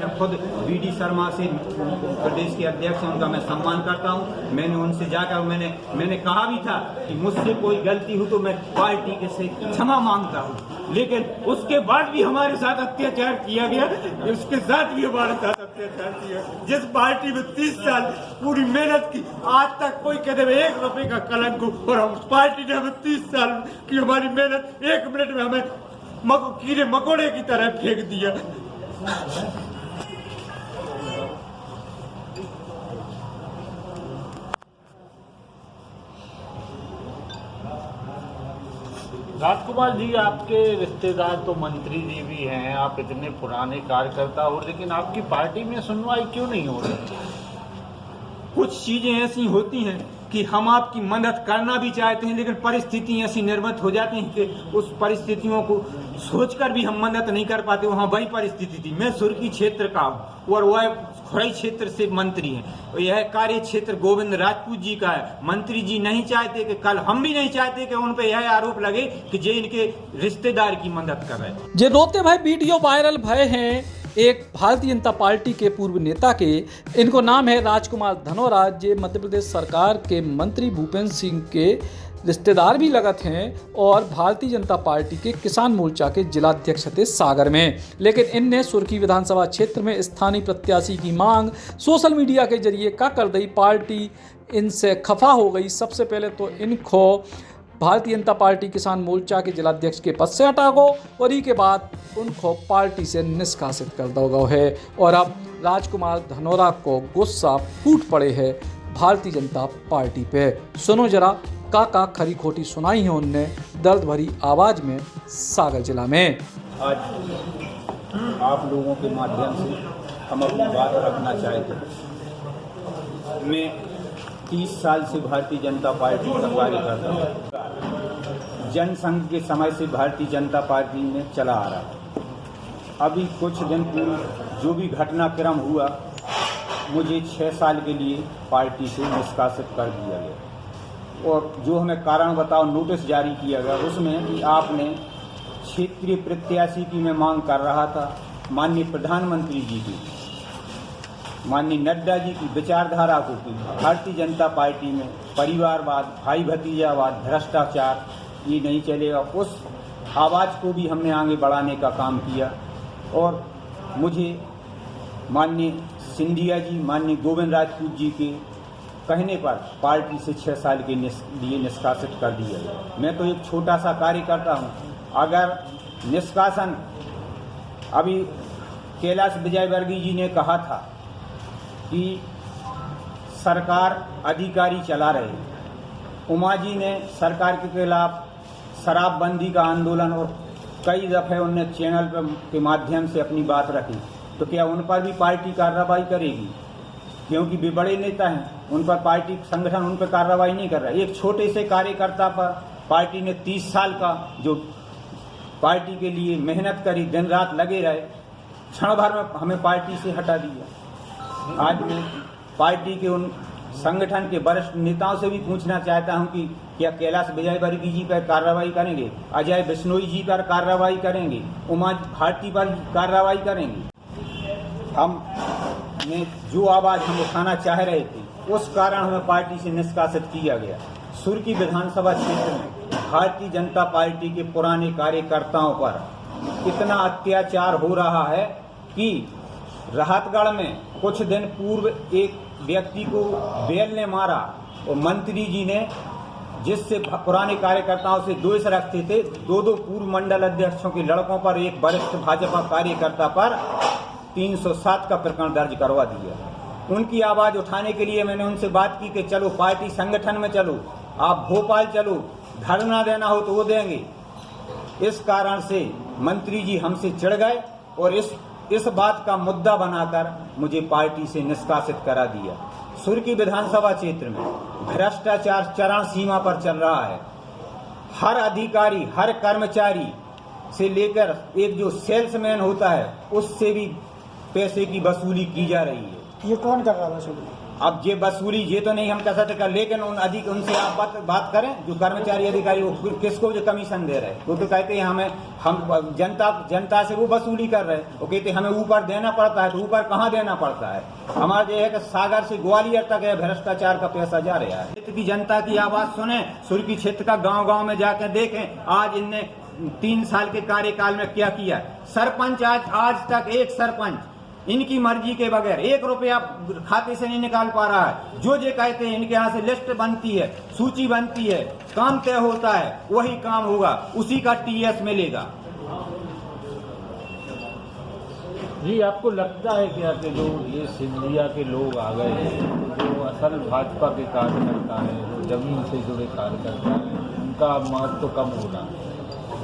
मैं खुद बीडी शर्मा से प्रदेश के अध्यक्ष हैं, उनका मैं सम्मान करता हूं। मैंने उनसे जाकर मैंने कहा भी था कि मुझसे कोई गलती हो तो मैं पार्टी के से क्षमा मांगता हूं, लेकिन उसके बाद भी हमारे साथ अत्याचार किया गया। उसके साथ भी हमारे साथ अत्याचार किया। जिस पार्टी में 30 साल पूरी मेहनत की, आज तक कोई कहते 1 रुपए का कलंक हो, और हम उस पार्टी ने हमें 30 साल की हमारी मेहनत 1 मिनट में हमें कीड़े मकोड़े की तरह फेंक दिया। राजकुमार जी, आपके रिश्तेदार तो मंत्री जी भी हैं, आप इतने पुराने कार्यकर्ता हो, लेकिन आपकी पार्टी में सुनवाई क्यों नहीं हो रही? कुछ चीजें ऐसी होती हैं कि हम आपकी मदद करना भी चाहते हैं, लेकिन परिस्थिति ऐसी निर्मित हो जाती हैं कि उस परिस्थितियों को सोचकर भी हम मदद नहीं कर पाते। वहाँ वही परिस्थिति थी। मैं सुर्खी क्षेत्र का हूँ और वह खुरई क्षेत्र से मंत्री हैं। यह कार्य क्षेत्र गोविंद राजपूत जी का है। मंत्री जी नहीं चाहते कि कल हम भी नहीं चाहते कि उन पे यह आरोप लगे कि जे इनके रिश्तेदार की मदद कर रहे हैं। जे रोते भाई वीडियो वायरल भय हैं एक भारतीय जनता पार्टी के पूर्व नेता के, इनको नाम है राजकुमार धनोरा, जे मध्य प्रदेश सरकार के मंत्री भूपेंद्र सिंह के रिश्तेदार भी लगत हैं और भारतीय जनता पार्टी के किसान मोर्चा के जिलाध्यक्ष थे सागर में। लेकिन इनने सुर्खी विधानसभा क्षेत्र में स्थानीय प्रत्याशी की मांग सोशल मीडिया के जरिए का कर दी। पार्टी इनसे खफा हो गई। सबसे पहले तो इनको भारतीय जनता पार्टी किसान मोर्चा के जिलाध्यक्ष के पद से हटा गो और ई के बाद उनको पार्टी से निष्कासित कर दो गो है। और अब राजकुमार धनोरा को गुस्सा फूट पड़े है भारतीय जनता पार्टी पे। सुनो जरा काका खरी खोटी सुनाई है उनने दर्द भरी आवाज में सागर जिला में। आज आप लोगों के माध्यम से हम अपनी बात रखना चाहते हैं। मैं 30 साल से भारतीय जनता पार्टी का कार्य करता हूँ। जनसंघ के समय से भारतीय जनता पार्टी में चला आ रहा है। अभी कुछ दिन पूर्व जो भी घटनाक्रम हुआ, मुझे 6 साल के लिए पार्टी से निष्कासित कर दिया गया और जो हमें कारण बताओ नोटिस जारी किया गया, उसमें कि आपने क्षेत्रीय प्रत्याशी की मैं मांग कर रहा था। माननीय प्रधानमंत्री जी की, माननीय नड्डा जी की विचारधारा को की भारतीय जनता पार्टी में परिवारवाद, भाई भतीजावाद, भ्रष्टाचार ये नहीं चलेगा। उस आवाज़ को भी हमने आगे बढ़ाने का काम किया और मुझे माननीय सिंधिया जी, माननीय गोविंद राजपूत जी के कहने पर पार्टी से 6 साल के लिए निष्कासित कर दिया गया। मैं तो एक छोटा सा कार्यकर्ता हूँ। अगर निष्कासन, अभी कैलाश विजयवर्गीय जी ने कहा था कि सरकार अधिकारी चला रहे। उमा जी ने सरकार के खिलाफ शराबबंदी का आंदोलन और कई दफे उनने चैनल के माध्यम से अपनी बात रखी, तो क्या उन पर भी पार्टी कार्रवाई करेगी? क्योंकि वे बड़े नेता हैं, उन पर पार्टी संगठन उन पर कार्रवाई नहीं कर रहा है। एक छोटे से कार्यकर्ता पर पार्टी ने 30 साल का जो पार्टी के लिए मेहनत करी, दिन रात लगे रहे, क्षण भर में हमें पार्टी से हटा दिया। आज मैं पार्टी के उन संगठन के वरिष्ठ नेताओं से भी पूछना चाहता हूं कि क्या कैलाश विजयवर्गीय जी पर कार्रवाई करेंगे, अजय बिश्नोई जी पर कार्रवाई करेंगे, उमा भारती पर कार्रवाई करेंगे? हम ने जो आवाज़ हम उठाना चाह रहे थे, उस कारण हमें पार्टी से निष्कासित किया गया। सुर्खी विधानसभा क्षेत्र में भारतीय जनता पार्टी के पुराने कार्यकर्ताओं पर इतना अत्याचार हो रहा है कि राहतगढ़ में कुछ दिन पूर्व एक व्यक्ति को बैल ने मारा और मंत्री जी ने, जिससे पुराने कार्यकर्ताओं से द्वेष रखते थे, 2 पूर्व मंडल अध्यक्षों के लड़कों पर, एक वरिष्ठ भाजपा कार्यकर्ता पर 307 का प्रकरण दर्ज करवा दिया। उनकी आवाज उठाने के लिए मैंने उनसे बात की कि चलो पार्टी संगठन में चलो, आप भोपाल चलो, धरना देना हो तो वो देंगे। इस कारण से मंत्री जी हमसे चिढ़ गए और इस बात का मुद्दा बनाकर मुझे पार्टी से निष्कासित करा दिया। सुर्खी विधानसभा क्षेत्र में भ्रष्टाचार चरम सीमा पर चल रहा है। हर अधिकारी, हर कर्मचारी से लेकर एक जो सेल्समैन होता है, उससे भी पैसे की वसूली की जा रही है। ये कौन कर रहा है वसूली? अब ये वसूली ये तो नहीं हम कह सकते कर, लेकिन उनसे आप बात करें जो कर्मचारी अधिकारी वो किसको जो कमीशन दे रहे हैं, वो तो कहते हैं हम जनता से वो वसूली कर रहे हैं, वो कहते हैं हमें ऊपर देना पड़ता है, तो ऊपर कहाँ देना पड़ता है। हमारा ये है कि सागर से ग्वालियर तक है भ्रष्टाचार का पैसा जा रहा है। क्षेत्र की जनता की आवाज सुने, सुर्खी क्षेत्र का गांव में जाकर देखें आज इनने 3 साल के कार्यकाल में क्या किया। सरपंच आज तक एक सरपंच इनकी मर्जी के बगैर 1 रुपया खाते से नहीं निकाल पा रहा है। जो कहते हैं इनके यहाँ से लिस्ट बनती है, सूची बनती है, काम तय होता है, वही काम होगा, उसी का टीएस मिलेगा। जी आपको लगता है क्या कि जो ये सिंधिया के लोग आ गए हैं, जो असल भाजपा के कार्यकर्ता हैं, जो जमीन से जुड़े कार्यकर्ता हैं, उनका महत्व कम होना?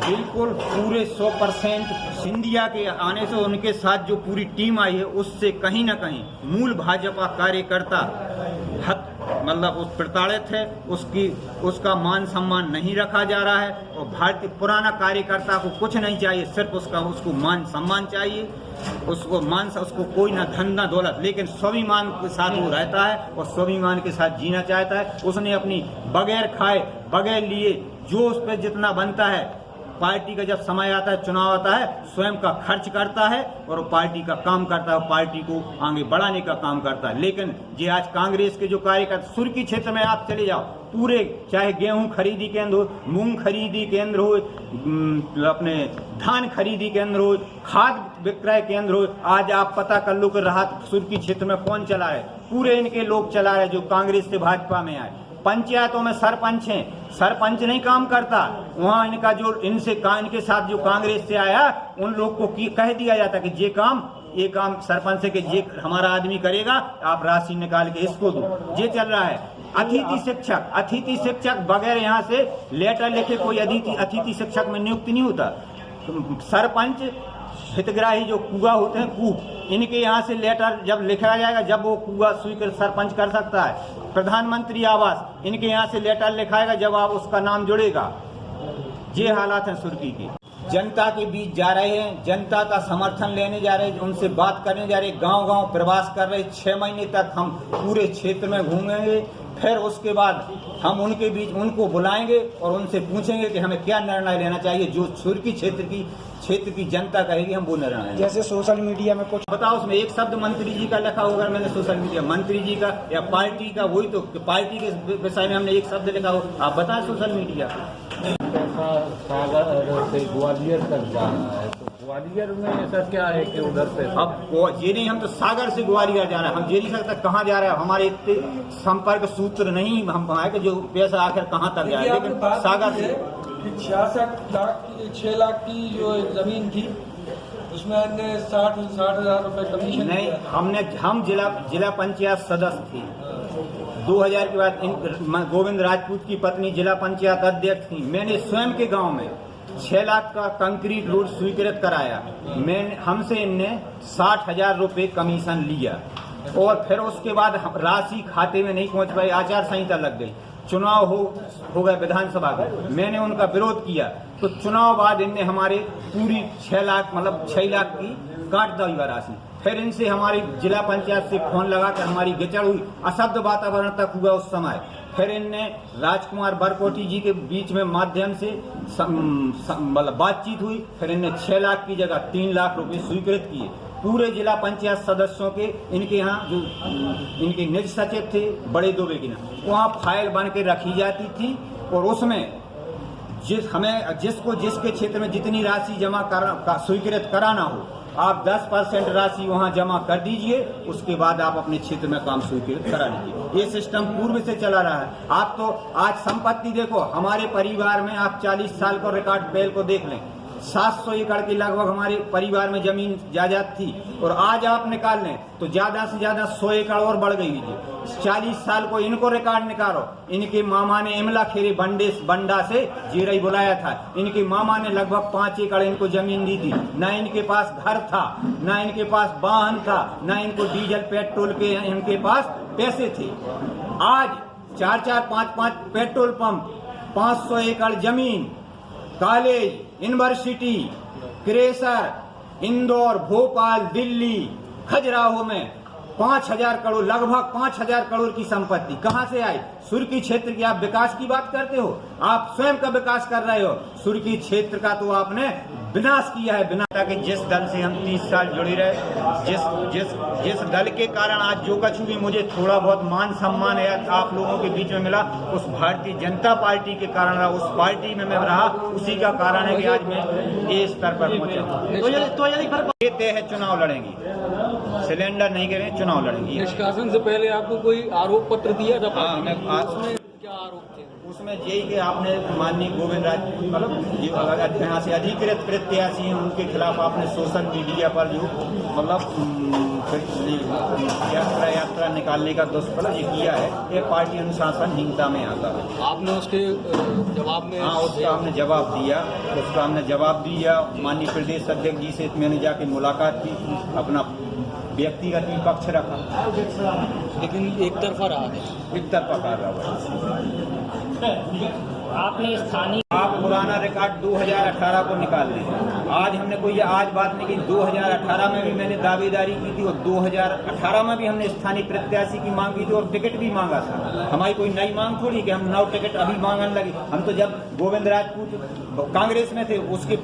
बिल्कुल पूरे 100% सिंधिया के आने से उनके साथ जो पूरी टीम आई है उससे कहीं ना कहीं मूल भाजपा कार्यकर्ता मतलब उस प्रताड़ित है, उसका मान सम्मान नहीं रखा जा रहा है। और भारतीय पुराना कार्यकर्ता को कुछ नहीं चाहिए, सिर्फ उसको मान सम्मान चाहिए, उसको कोई ना धन ना दौलत, लेकिन स्वाभिमान के साथ वो रहता है और स्वाभिमान के साथ जीना चाहता है। उसने अपनी बगैर खाए बगैर लिए जो उस पर जितना बनता है, पार्टी का जब समय आता है, चुनाव आता है, स्वयं का खर्च करता है और पार्टी का काम करता है, पार्टी को आगे बढ़ाने का काम करता है। लेकिन ये आज कांग्रेस के जो कार्यकर्ता, सुर्खी क्षेत्र में आप चले जाओ, पूरे चाहे गेहूं खरीदी केंद्र हो, मूंग खरीदी केंद्र हो, अपने धान खरीदी केंद्र हो, खाद विक्रय केंद्र हो, आज आप पता कर लो कि राहत सुर्खी क्षेत्र में कौन चला है, पूरे इनके लोग चला रहे जो कांग्रेस से भाजपा में आए। पंचायतों में सरपंच हैं, सरपंच नहीं काम करता, वहाँ इनका जो इनके साथ जो कांग्रेस से आया उन लोग को कह दिया जाता कि ये काम सरपंच से कि ये हमारा आदमी करेगा, आप राशि निकाल के इसको दो। ये चल रहा है। अतिथि शिक्षक बगैर यहाँ से लेटर लिखे कोई अतिथि शिक्षक में नियुक्ति नहीं होता। सरपंच हितग्राही जो कुआ होते हैं, इनके यहाँ से लेटर जब लिखा जाएगा, जब वो कुआ स्वीकृत सरपंच कर सकता है। प्रधानमंत्री आवास इनके यहाँ से लेटर लिखाएगा जब आप उसका नाम जुड़ेगा। ये हालात हैं सुर्खी की। जनता के बीच जा रहे हैं, जनता का समर्थन लेने जा रहे हैं, उनसे बात करने जा रहे हैं, गांव प्रवास कर रहे हैं। 6 महीने तक हम पूरे क्षेत्र में घूमेंगे, फिर उसके बाद हम उनके बीच उनको बुलाएंगे और उनसे पूछेंगे कि हमें क्या निर्णय लेना चाहिए। जो सुर्खी क्षेत्र की जनता कहेगी हम वो निर्णय। जैसे सोशल मीडिया में कुछ बताओ, उसमें एक शब्द मंत्री जी का लिखा होगा, मैंने सोशल मीडिया मंत्री जी का या पार्टी का, वही तो पार्टी के विषय में हमने एक शब्द लिखा हो, आप बताएं सोशल मीडिया। सागर से ग्वालियर तक जा रहा है, तो ग्वालियर में ऐसा क्या है कि उधर से अब ये नहीं, हम तो सागर से ग्वालियर जा रहे हैं, हम ये नहीं सकते कहाँ जा रहे हैं, हमारे इतने संपर्क सूत्र नहीं हम है कि जो पैसा आखिर कहाँ तक जाए। लेकिन सागर से 6 लाख की जो जमीन थी उसमें हमने 60,000 रुपए कमीशन नहीं, हम जिला पंचायत सदस्य थे। 2000 के बाद गोविंद राजपूत की पत्नी जिला पंचायत अध्यक्ष थी। मैंने स्वयं के गांव में 6 लाख का कंक्रीट रोड स्वीकृत कराया। हमसे इनने 60,000 रुपए कमीशन लिया और फिर उसके बाद राशि खाते में नहीं पहुंच पाई, आचार संहिता लग गई, चुनाव हो गए विधानसभा के, मैंने उनका विरोध किया तो चुनाव बाद इनने हमारे पूरी 6 लाख मतलब 6 लाख की काट दी राशि। फिर इनसे हमारी जिला पंचायत से फोन लगाकर हमारी गिचड़ हुई, अशब्द वातावरण तक हुआ उस समय। फिर इनने राजकुमार बरकोटी जी के बीच में माध्यम से मतलब बातचीत हुई, फिर इनने 6 लाख की जगह 3 लाख रुपए स्वीकृत किए। पूरे जिला पंचायत सदस्यों के इनके यहाँ जो इनके निज सचिव थे बड़े दुबे की ना, वहाँ फाइल बन के रखी जाती थी और उसमें जिसको जिसके क्षेत्र में जितनी राशि जमा स्वीकृत कराना हो, आप 10% राशि वहां जमा कर दीजिए, उसके बाद आप अपने क्षेत्र में काम स्वीकृत करा लीजिए। ये सिस्टम पूर्व से चला रहा है। आप तो आज संपत्ति देखो, हमारे परिवार में आप 40 साल का रिकॉर्ड पहल को देख लें, 700 एकड़ के लगभग हमारे परिवार में जमीन जायदाद थी और आज आप निकाल लें तो ज्यादा से ज्यादा 100 एकड़ और बढ़ गई है। 40 साल को इनको रिकॉर्ड निकालो। इनके मामा ने इमला खेरी बंडा से जीरई बुलाया था, इनके मामा ने लगभग 5 एकड़ इनको जमीन दी थी। न इनके पास घर था, न इनके पास वाहन था, न इनको डीजल पेट्रोल के इनके पास पैसे थे। आज 4-4, 5-5 पेट्रोल पंप, 500 एकड़ जमीन, college, university, crusher, Indore, Bhopal, Delhi, Khajuraho में 5,000 करोड़, लगभग 5,000 करोड़ की संपत्ति कहां से आई? सुर्की क्षेत्र की आप विकास की बात करते हो, आप स्वयं का विकास कर रहे हो, सुर्की क्षेत्र का तो आपने विनाश किया है। बिना कि जिस दल से हम 30 साल जुड़े रहे, जिस दल के कारण आज जो कछु भी मुझे थोड़ा बहुत मान सम्मान है आप लोगों के बीच में मिला, उस भारतीय जनता पार्टी के कारण रहा, उस पार्टी में मैं रहा, उसी का कारण है कि आज मैं ये स्तर पर पहुंचा। तो यदि कहते हैं चुनाव लड़ेंगी, सिलेंडर नहीं करें, चुनाव लड़ेंगी। निष्कासन से पहले आपको कोई आरोप पत्र दिया था? हाँ, मैं उसमें क्या आरोप थे? उसमें यही कि आपने माननीय गोविंद राज मतलब यहाँ से अधिकृत प्रत्याशी हैं, उनके खिलाफ आपने सोशल मीडिया पर जो मतलब यात्रा निकालने का दुष्प्रयोग ये किया है, ये पार्टी अनुशासनहीनता में आता है। आपने उसके जवाब में? हाँ, उसका हमने जवाब दिया। माननीय प्रदेश अध्यक्ष जी से मैंने जाके मुलाकात की, अपना व्यक्तिगत विपक्ष रखा, लेकिन एक तरफा रहा है, एक तरफा कार्रवाई। आपने स्थानीय आप पुराना रिकॉर्ड 2018 को निकाल लें। आज हमने कोई आज बात नहीं की, 2018 में भी मैंने दावेदारी की थी और 2018 में भी हमने स्थानीय प्रत्याशी की मांग की थी और टिकट भी मांगा था। हमारी कोई नई मांग थोड़ी कि हम नौ टिकट अभी मांगने लगे। हम तो जब गोविंद राजपूत कांग्रेस में थे उसके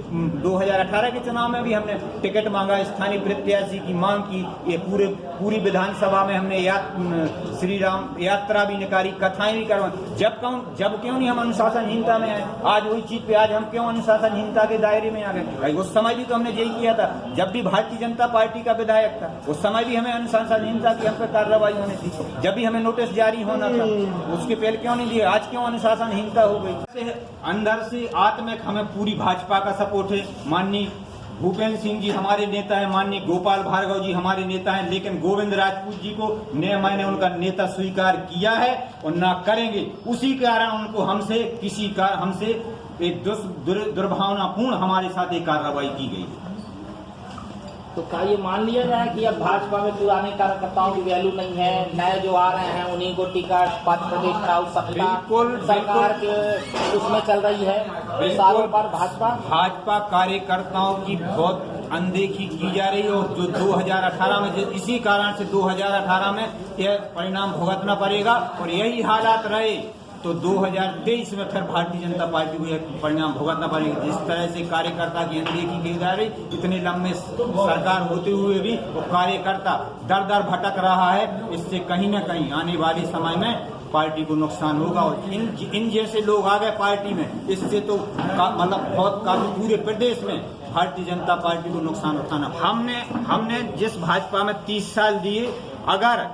2018 के चुनाव में भी हमने टिकट मांगा, स्थानीय प्रत्याशी की मांग की। ये पूरी विधानसभा में हमने श्री राम यात्रा भी निकाली, कथाएं भी करवाई। जब क्यों नहीं हम अनुशासनहीनता में आए? आज वही चीज पे आज हम क्यों अनुशासनहीनता के दायरे में आ गए? भाई उस समय भी तो हमने यही किया था, जब भी भारतीय जनता पार्टी का विधायक था उस समय भी हमें अनुशासनहीनता की हम पे कार्रवाई होनी थी, जब भी हमें नोटिस जारी होना था उसके पहले क्यों नहीं दिए? आज क्यों अनुशासनहीनता हो गई? अंदर से आत्मिक हमें पूरी भाजपा का सपोर्ट है। माननीय भूपेंद्र सिंह जी हमारे नेता है, माननीय गोपाल भार्गव जी हमारे नेता हैं, लेकिन गोविंद राजपूत जी को मैंने उनका नेता स्वीकार किया है और ना करेंगे। उसी कारण उनको हमसे एक दुर्भावनापूर्ण हमारे साथ एक कार्रवाई की गई। तो क्या ये मान लिया जाए कि अब भाजपा में पुराने कार्यकर्ताओं की वैल्यू नहीं है, नए जो आ रहे हैं उन्हीं को टिकट पद प्रदेश सरकार के उसमें चल रही है सालों पर भाजपा कार्यकर्ताओं की बहुत अनदेखी की जा रही है और जो 2018 में इसी कारण से 2018 में यह परिणाम भुगतना पड़ेगा और यही हालात रहे तो 2023 में फिर भारतीय जनता पार्टी को यह परिणाम भुगतना पड़ेगा। जिस तरह से कार्यकर्ता की अनदेखी की जा रही, इतने लंबे सरकार होते हुए भी वो कार्यकर्ता दर भटक रहा है। इससे कहीं न कहीं आने वाले समय में पार्टी को नुकसान होगा और इन जैसे लोग आ गए पार्टी में, इससे तो मतलब बहुत काफी पूरे प्रदेश में भारतीय जनता पार्टी को नुकसान उठाना। हमने जिस भाजपा में 30 साल दिए, अगर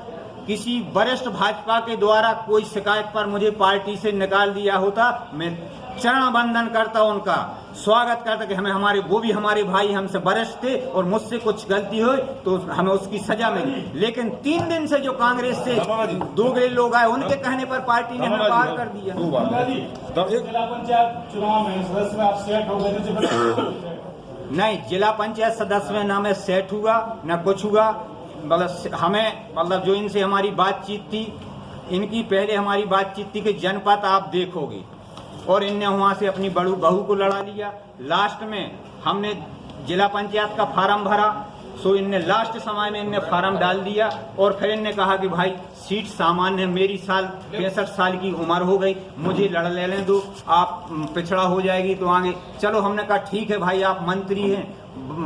किसी वरिष्ठ भाजपा के द्वारा कोई शिकायत पर मुझे पार्टी से निकाल दिया होता, मैं चरण वंदन करता, उनका स्वागत करता कि वो भी हमारे भाई, हमसे वरिष्ठ थे और मुझसे कुछ गलती हुई तो हमें उसकी सजा मिली। लेकिन 3 दिन से जो कांग्रेस से दोगले लोग आए, उनके कहने पर पार्टी ने हमें पार कर दिया। जिला पंचायत चुनाव में सदस्य में आप सेट हो गए? नहीं, जिला पंचायत सदस्य में ना मैं सेट हुआ न कुछ हुआ। मतलब जो इनसे हमारी बातचीत थी, इनकी पहले हमारी बातचीत थी कि जनपद आप देखोगे, और इनने वहां से अपनी बड़ू बहू को लड़ा लिया। लास्ट में हमने जिला पंचायत का फार्म भरा, सो इनने लास्ट समय में इनने फार्म डाल दिया और फिर इनने कहा कि भाई सीट सामान्य है, मेरी 65 साल की उम्र हो गई, मुझे लड़ लेने दो, आप पिछड़ा हो जाएगी तो आगे। चलो हमने कहा ठीक है भाई, आप मंत्री हैं,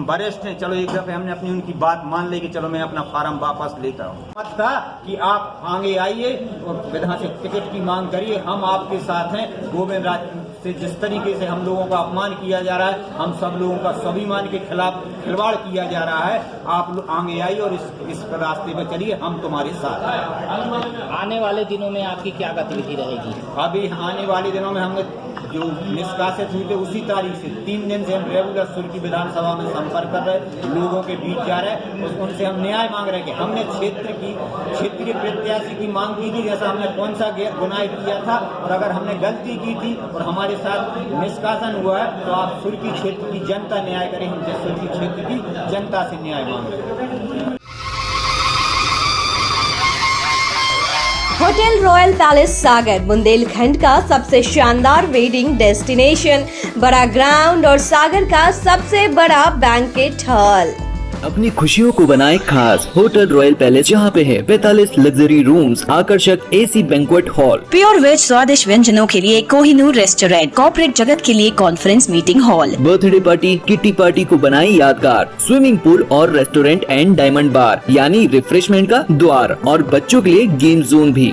वरिष्ठ हैं, चलो एक दफे हमने अपनी उनकी बात मान ली कि चलो मैं अपना फार्म वापस लेता हूँ। मत था कि आप आगे आइए और विधान से टिकट की मांग करिए, हम आपके साथ हैं। गोविंद राज से जिस तरीके से हम लोगों का अपमान किया जा रहा है, हम सब लोगों का स्वाभिमान के खिलाफ खिलवाड़ किया जा रहा है, आप लोग आगे आइए और इस रास्ते पर चलिए, हम तुम्हारे साथ हैं। आने वाले दिनों में आपकी क्या गतिविधि रहेगी? अभी आने वाले दिनों में हमने जो निष्कासित हुए थे उसी तारीख से 3 दिन से हम रेगुलर सुर्की विधानसभा में संपर्क कर रहे, लोगों के बीच जा रहे, उनसे हम न्याय मांग रहे कि हमने क्षेत्रीय प्रत्याशी की मांग की थी, जैसा हमने कौन सा गुनाह किया था, और अगर हमने गलती की थी और हमारे साथ निष्कासन हुआ है तो आप सुर्की क्षेत्र की जनता न्याय करें। हम सुर्की क्षेत्र की जनता से न्याय मांग रहे हैं। होटल रॉयल पैलेस सागर बुंदेलखंड का सबसे शानदार वेडिंग डेस्टिनेशन, बड़ा ग्राउंड और सागर का सबसे बड़ा बैंकेट हॉल। अपनी खुशियों को बनाए खास। होटल रॉयल पैलेस जहाँ पे है 45 लग्जरी रूम्स, आकर्षक AC banquet hall, pure veg स्वादिष्ट व्यंजनों के लिए कोहिनूर रेस्टोरेंट, कॉर्पोरेट जगत के लिए conference meeting hall, birthday party, kitty party को बनाई यादगार, स्विमिंग पूल और रेस्टोरेंट एंड डायमंड बार यानी रिफ्रेशमेंट का द्वार और बच्चों के लिए गेम जोन भी।